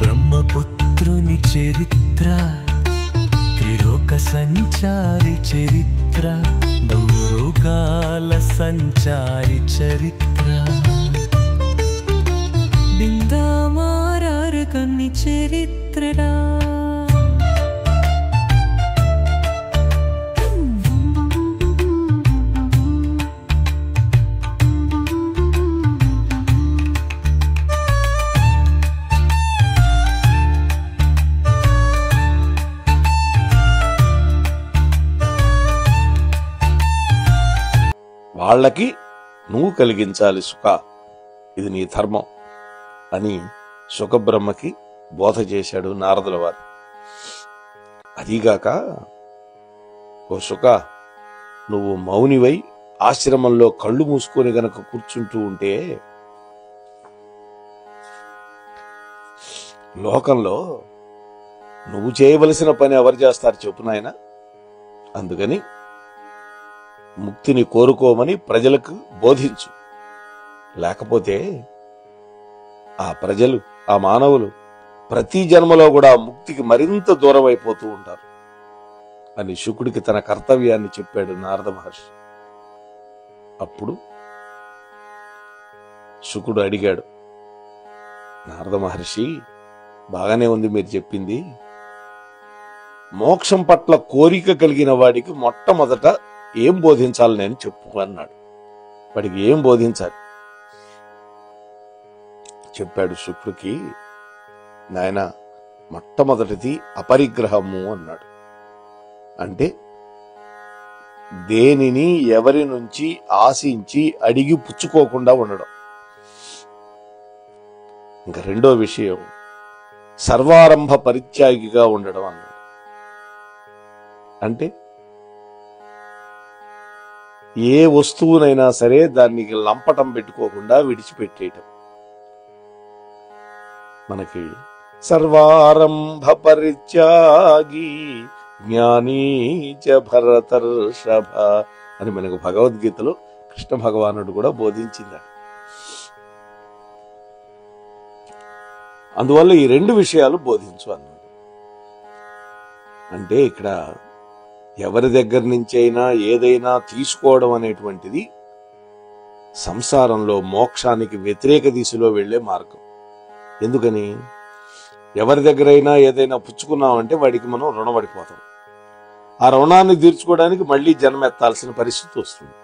బ్రహ్మపుత్రుని చరిత్ర, త్రిలోక సంచారి చరిత్ర, భూలోకాల సంచారి చరిత్ర, బిందామారారు కన్ని చరిత్రడా. వాళ్ళకి నువ్వు కలిగించాలి సుఖ, ఇది నీ ధర్మం అని సుఖబ్రహ్మకి బోధ చేశాడు నారదుల వారు. అదీగాక, ఓ సుఖ, నువ్వు మౌనివై ఆశ్రమంలో కళ్ళు మూసుకొని గనక కూర్చుంటూ ఉంటే లోకంలో నువ్వు చేయవలసిన పని ఎవరు చేస్తారు చెప్పు నాయనా. అందుకని ముక్తిని కోరుకోమని ప్రజలకు బోధించు. లేకపోతే ఆ ప్రజలు, ఆ మానవులు ప్రతి జన్మలో కూడా ముక్తికి మరింత దూరం అయిపోతూ ఉంటారు అని శుకుడికి తన కర్తవ్యాన్ని చెప్పాడు నారద మహర్షి. అప్పుడు శుకుడు అడిగాడు, నారద మహర్షి, బాగానే ఉంది మీరు చెప్పింది. మోక్షం పట్ల కోరిక కలిగిన వాడికి మొట్టమొదట ఏం బోధించాలి నేను చెప్పు అన్నాడు. వాడికి ఏం బోధించాలి చెప్పాడు శుక్రుడికి. నాయన, మొట్టమొదటిది అపరిగ్రహము అన్నాడు. అంటే దేనిని ఎవరి నుంచి ఆశించి అడిగి పుచ్చుకోకుండా ఉండడం. ఇంకా రెండో విషయం సర్వారంభ పరిత్యాగిగా ఉండడం అన్నాడు. అంటే ఏ వస్తువునైనా సరే దానికి లంపటం పెట్టుకోకుండా విడిచిపెట్టేయటం. మనకి సర్వారంభ పరిత్యాగి జ్ఞానీ చ భరతర్షభ అని మనకు భగవద్గీతలో కృష్ణ భగవానుడు కూడా బోధించింది. అందువల్ల ఈ రెండు విషయాలు బోధించు అన్నాడు. అంటే ఇక్కడ ఎవరి దగ్గర నుంచైనా ఏదైనా తీసుకోవడం అనేటువంటిది సంసారంలో మోక్షానికి వ్యతిరేక దిశలో వెళ్లే మార్గం. ఎందుకని? ఎవరి దగ్గరైనా ఏదైనా పుచ్చుకున్నామంటే వాడికి మనం రుణపడిపోతాం. ఆ రుణాన్ని తీర్చుకోవడానికి మళ్లీ జన్మెత్తాల్సిన పరిస్థితి వస్తుంది.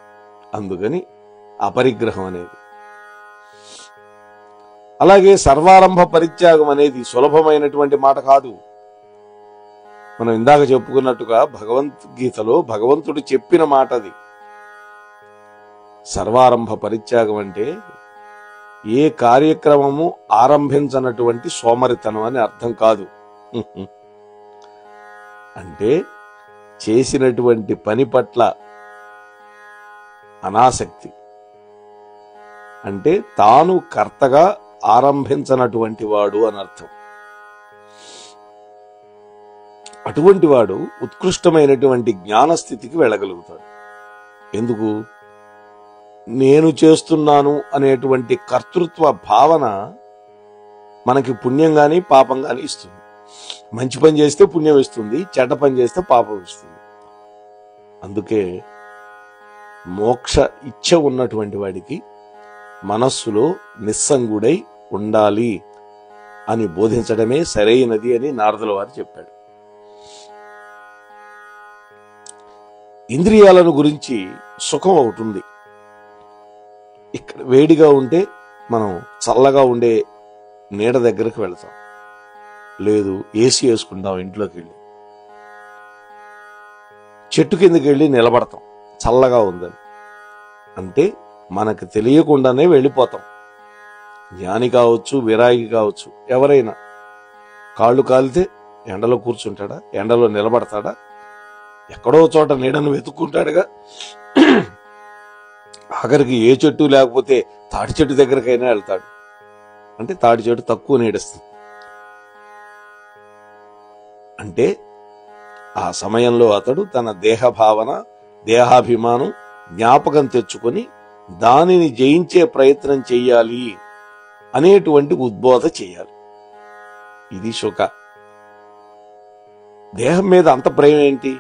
అందుకని అపరిగ్రహం అనేది. అలాగే సర్వారంభ పరిత్యాగం అనేది సులభమైనటువంటి మాట కాదు. మనం ఇందాక చెప్పుకున్నట్టుగా భగవద్గీతలో భగవంతుడు చెప్పిన మాట అది. సర్వారంభ పరిత్యాగం అంటే ఏ కార్యక్రమము ఆరంభించనటువంటి సోమరితనం అని అర్థం కాదు. అంటే చేసినటువంటి పని పట్ల అనాసక్తి, అంటే తాను కర్తగా ఆరంభించనటువంటి వాడు అని అర్థం. అటువంటి వాడు ఉత్కృష్టమైనటువంటి జ్ఞానస్థితికి వెళ్ళగలుగుతాడు. ఎందుకు? నేను చేస్తున్నాను అనేటువంటి కర్తృత్వ భావన మనకి పుణ్యం గాని పాపం గాని ఇస్తుంది. మంచి పని చేస్తే పుణ్యం ఇస్తుంది, చెడ్డ పని చేస్తే పాపం ఇస్తుంది. అందుకే మోక్ష ఇచ్ఛ ఉన్నటువంటి వాడికి మనస్సులో నిస్సంగుడై ఉండాలి అని బోధించడమే సరైనది అని నారదుల వారు చెప్పాడు. ఇంద్రియాలను గురించి సుఖం ఒకటి ఉంది. ఇక్కడ వేడిగా ఉంటే మనం చల్లగా ఉండే నీడ దగ్గరకు వెళతాం, లేదు ఏసీ వేసుకుంటాం ఇంట్లోకి వెళ్ళి. చెట్టు కిందకి వెళ్ళి నిలబడతాం చల్లగా ఉందని. అంటే మనకు తెలియకుండానే వెళ్ళిపోతాం. జ్ఞాని కావచ్చు, విరాగి కావచ్చు, ఎవరైనా కాళ్ళు కాలితే ఎండలో కూర్చుంటాడా? ఎండలో నిలబడతాడా? ఎక్కడో చోట నీడను వెతుక్కుంటాడుగా. ఆఖరికి ఏ చెట్టు లేకపోతే తాటి చెట్టు దగ్గరకైనా వెళ్తాడు. అంటే తాటి చెట్టు తక్కువ నీడస్తుంది. అంటే ఆ సమయంలో అతడు తన దేహ భావన, దేహాభిమానం జ్ఞాపకం తెచ్చుకొని దానిని జయించే ప్రయత్నం చెయ్యాలి అనేటువంటి ఉద్బోధ చేయాలి. ఇది శుక. దేహం మీద అంత ప్రేమ ఏంటి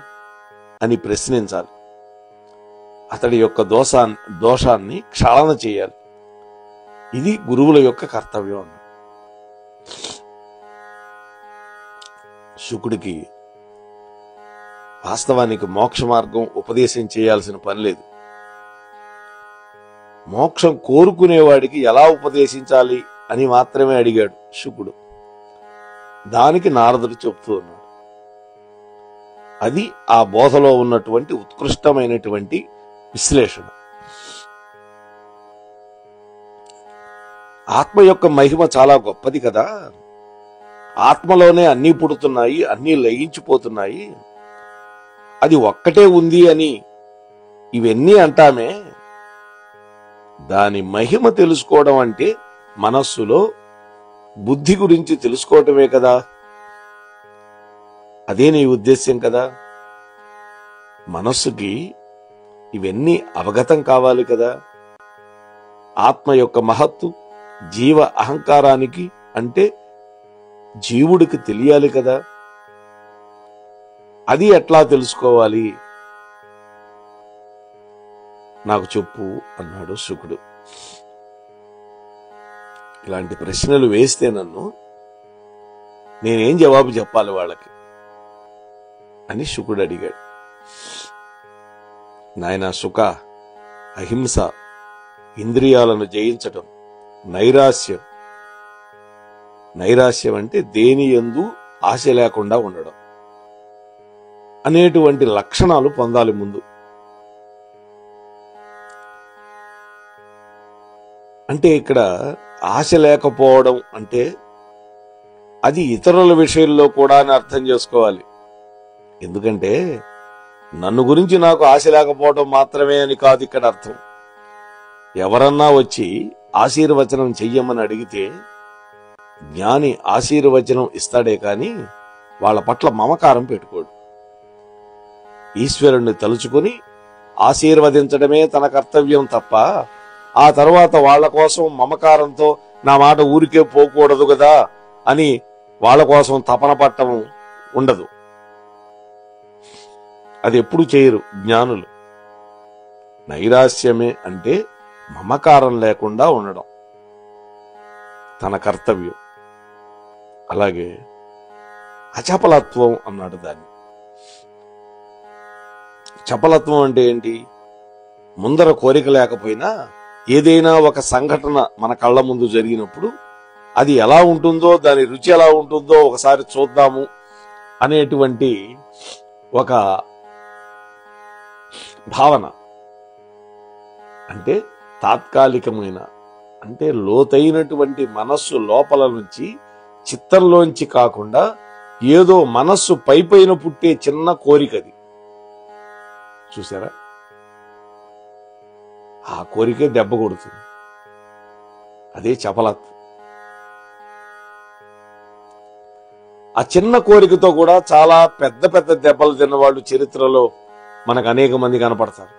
అని ప్రశ్నించాలి. అతడి యొక్క దోషాన్ని క్షాళన చేయాలి. ఇది గురువుల యొక్క కర్తవ్యం. శుకుడికి వాస్తవానికి మోక్ష మార్గం ఉపదేశం చేయాల్సిన పని లేదు. మోక్షం కోరుకునేవాడికి ఎలా ఉపదేశించాలి అని మాత్రమే అడిగాడు శుకుడు. దానికి నారదుడు చెప్తూ ఉన్నాడు. అది ఆ బోధలో ఉన్నటువంటి ఉత్కృష్టమైనటువంటి విశ్లేషణ. ఆత్మ యొక్క మహిమ చాలా గొప్పది కదా. ఆత్మలోనే అన్నీ పుడుతున్నాయి, అన్నీ లయించిపోతున్నాయి. అది ఒక్కటే ఉంది అని ఇవన్నీ అంటామే. దాని మహిమ తెలుసుకోవడం అంటే మనస్సులో బుద్ధి గురించి తెలుసుకోవటమే కదా. అదే నీ ఉద్దేశ్యం కదా. మనస్సుకి ఇవన్నీ అవగతం కావాలి కదా. ఆత్మ యొక్క మహత్తు జీవ అహంకారానికి అంటే జీవుడికి తెలియాలి కదా. అది ఎట్లా తెలుసుకోవాలి నాకు చెప్పు అన్నాడు శుకుడు. ఇలాంటి ప్రశ్నలు వేస్తే నన్ను నేనేం జవాబు చెప్పాలి వాళ్ళకి అని శుకుడు అడిగాడు. నాయనా శుక, అహింస, ఇంద్రియాలను జయించటం, నైరాశ్యం. నైరాశ్యం అంటే దేని యందు ఆశ లేకుండా ఉండడం అనేటువంటి లక్షణాలు పొందాలి ముందు. అంటే ఇక్కడ ఆశ లేకపోవడం అంటే అది ఇతరుల విషయంలో కూడా అని అర్థం చేసుకోవాలి. ఎందుకంటే నన్ను గురించి నాకు ఆశ లేకపోవడం మాత్రమే అని కాదు ఇక్కడ అర్థం. ఎవరన్నా వచ్చి ఆశీర్వచనం చెయ్యమని అడిగితే జ్ఞాని ఆశీర్వచనం ఇస్తాడే కాని వాళ్ళ పట్ల మమకారం పెట్టుకోడు. ఈశ్వరుణ్ణి తలుచుకుని ఆశీర్వదించడమే తన కర్తవ్యం తప్ప ఆ తర్వాత వాళ్ల కోసం మమకారంతో నా మాట ఊరికే పోకూడదు కదా అని వాళ్ళ కోసం తపన పట్టం ఉండదు. అది ఎప్పుడు చేయరు జ్ఞానులు. నైరాశ్యమే అంటే మమకారం లేకుండా ఉండడం తన కర్తవ్యం. అలాగే అచపలత్వం అన్నాడు దాన్ని. చపలత్వం అంటే ఏంటి? ముందర కోరిక లేకపోయినా ఏదైనా ఒక సంఘటన మన కళ్ళ ముందు జరిగినప్పుడు అది ఎలా ఉంటుందో, దాని రుచి ఎలా ఉంటుందో ఒకసారి చూద్దాము అనేటువంటి ఒక భావన. అంటే తాత్కాలికమైన, అంటే లోతైనటువంటి మనస్సు లోపల నుంచి చిత్తంలోంచి కాకుండా ఏదో మనస్సు పైపైన పుట్టే చిన్న కోరికది. చూసారా? ఆ కోరికే దెబ్బ కొడుతుంది. అదే చపలత్వం. ఆ చిన్న కోరికతో కూడా చాలా పెద్ద పెద్ద దెబ్బలు తిన్నవాళ్ళు చరిత్రలో మనకు అనేక మంది కనపడతారు.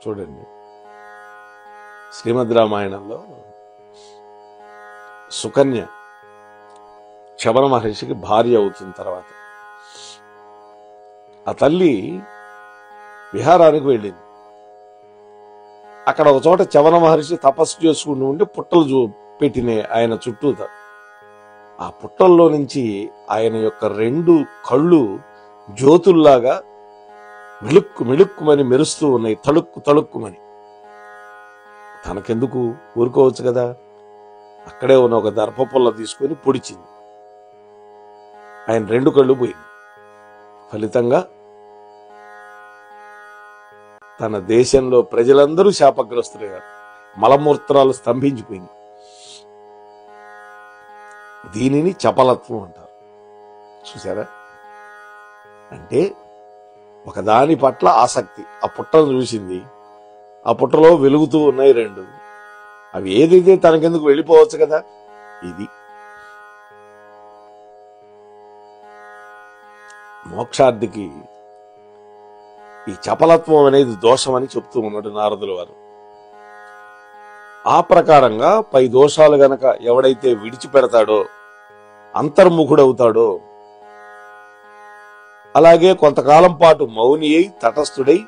చూడండి, శ్రీమద్ రామాయణంలో సుకన్య శబర మహర్షికి భార్య అవుతున్న తర్వాత ఆ తల్లి విహారానికి వెళ్ళింది. అక్కడ ఒక చోట చవన మహర్షి తపస్సు చేసుకుంటూ ఉండి పుట్టలు పెట్టినాయి ఆయన చుట్టూత. ఆ పుట్టల్లో నుంచి ఆయన యొక్క 2 కళ్ళు జ్యోతుల్లాగా మిళుక్కు మిళుక్కుమని మెరుస్తూ ఉన్నాయి, తళుక్కు తళుక్కుమని. తనకెందుకు, ఊరుకోవచ్చు కదా. అక్కడే ఉన్న ఒక దర్భపుల్ల తీసుకుని పొడిచింది. ఆయన 2 కళ్ళు పోయింది. ఫలితంగా తన దేశంలో ప్రజలందరూ శాపగ్రస్తులయ్యారు. మలమూత్రాలు స్తంభించిపోయింది. దీనిని చపలత్వం అంటారు. చూసారా? అంటే ఒకదాని పట్ల ఆసక్తి. ఆ పుట్టను చూసింది, ఆ పుట్టలో వెలుగుతూ ఉన్నాయి 2. అవి ఏదైతే తనకెందుకు వెళ్ళిపోవచ్చు కదా. ఇది మోక్షార్థికి ఈ చపలత్వం అనేది దోషం అని చెప్తూ ఉన్నాడు నారదుల వారు. ఆ ప్రకారంగా పై దోషాలు గనక ఎవడైతే విడిచిపెడతాడో అంతర్ముఖుడవుతాడో, అలాగే కొంతకాలం పాటు మౌని అయి తటస్థుడై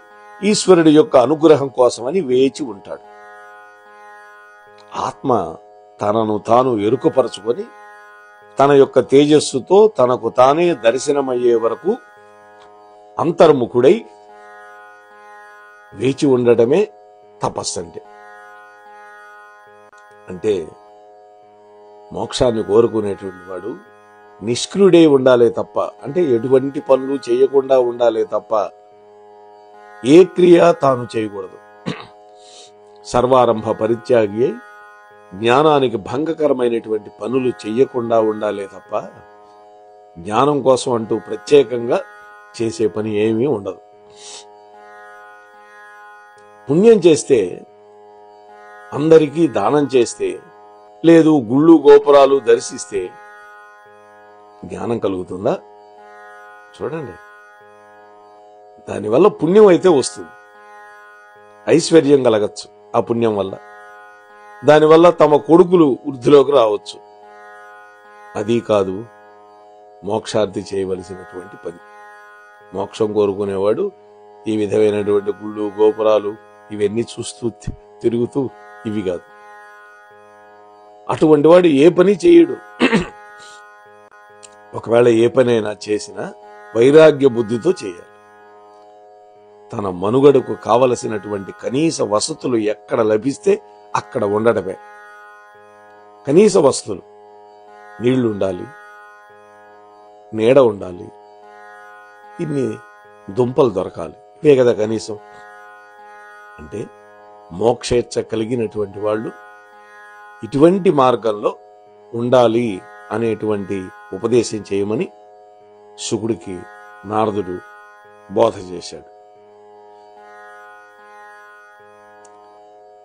ఈశ్వరుడి యొక్క అనుగ్రహం కోసమని వేచి ఉంటాడు. ఆత్మ తనను తాను ఎరుకపరచుకొని తన యొక్క తేజస్సుతో తనకు తానే దర్శనమయ్యే వరకు అంతర్ముఖుడై వేచి ఉండటమే తపస్సు అంటే మోక్షాన్ని కోరుకునేటువంటి వాడు నిష్క్రియుడై ఉండాలే తప్ప, అంటే ఎటువంటి పనులు చేయకుండా ఉండాలే తప్ప ఏ క్రియ తాను చేయకూడదు. సర్వారంభ పరిత్యాగి అయి జ్ఞానానికి భంగకరమైనటువంటి పనులు చెయ్యకుండా ఉండాలే తప్ప జ్ఞానం కోసం అంటూ ప్రత్యేకంగా చేసే పని ఏమీ ఉండదు. పుణ్యం చేస్తే, అందరికీ దానం చేస్తే, లేదు గుళ్ళు గోపురాలు దర్శిస్తే జ్ఞానం కలుగుతుందా? చూడండి, దానివల్ల పుణ్యం అయితే వస్తుంది, ఐశ్వర్యం కలగచ్చు ఆ పుణ్యం వల్ల, దానివల్ల తమ కొడుకులు వృద్ధిలోకి రావచ్చు. అది కాదు మోక్షార్థి చేయవలసినటువంటి పని. మోక్షం కోరుకునేవాడు ఈ విధమైనటువంటి గుళ్ళు గోపురాలు ఇవన్నీ చూస్తూ తిరుగుతూ ఇవి కాదు. అటువంటి వాడు ఏ పని చేయడు. ఒకవేళ ఏ పనైనా చేసినా వైరాగ్య బుద్ధితో చేయాలి. తన మనుగడకు కావలసినటువంటి కనీస వసతులు ఎక్కడ లభిస్తే అక్కడ ఉండడమే. కనీస వసతులు, నీళ్లు ఉండాలి, నీడ ఉండాలి, ఇన్ని దుంపలు దొరకాలి, ఇవే కదా కనీసం. అంటే మోక్షేచ్ఛ కలిగినటువంటి వాళ్ళు ఇటువంటి మార్గంలో ఉండాలి అనేటువంటి ఉపదేశం చేయమని శుకుడికి నారదుడు బోధ చేశాడు.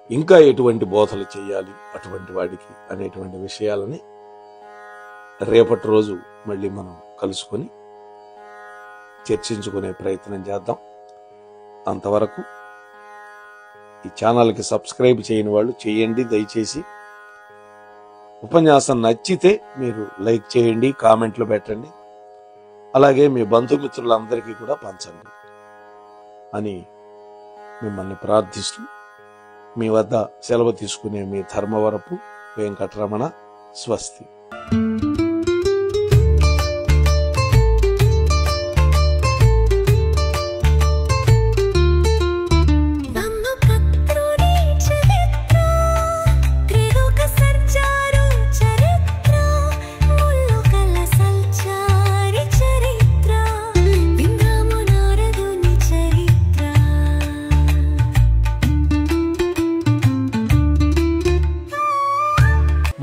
ఇంకా ఎటువంటి బోధలు చేయాలి అటువంటి వాడికి అనేటువంటి విషయాలని రేపటి రోజు మళ్ళీ మనం కలుసుకొని చర్చించుకునే ప్రయత్నం చేద్దాం. అంతవరకు ఈ ఛానల్కి సబ్స్క్రైబ్ చేయని వాళ్ళు చేయండి దయచేసి. ఉపన్యాసం నచ్చితే మీరు లైక్ చేయండి, కామెంట్లు పెట్టండి, అలాగే మీ బంధుమిత్రులందరికీ కూడా పంచండి అని మిమ్మల్ని ప్రార్థిస్తూ మీ వద్ద సెలవు తీసుకునే మీ ధర్మవరపు వెంకటరమణ. స్వస్తి.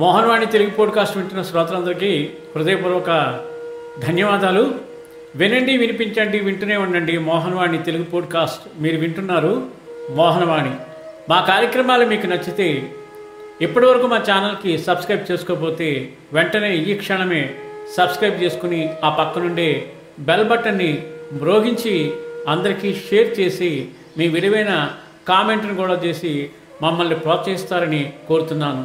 మోహనవాణి తెలుగు పోడ్కాస్ట్ వింటున్న శ్రోతలందరికీ హృదయపూర్వక ధన్యవాదాలు. వినండి, వినిపించండి, వింటూనే ఉండండి మోహనవాణి తెలుగు పోడ్కాస్ట్. మీరు వింటున్నారు మోహనవాణి. మా కార్యక్రమాలు మీకు నచ్చితే ఇప్పటివరకు మా ఛానల్కి సబ్స్క్రైబ్ చేసుకోకపోతే వెంటనే ఈ క్షణమే సబ్స్క్రైబ్ చేసుకుని ఆ పక్కనుండే బెల్ బటన్ని మ్రోగించి అందరికీ షేర్ చేసి మీ విలువైన కామెంట్ను కూడా చేసి మమ్మల్ని ప్రోత్సహిస్తారని కోరుతున్నాను.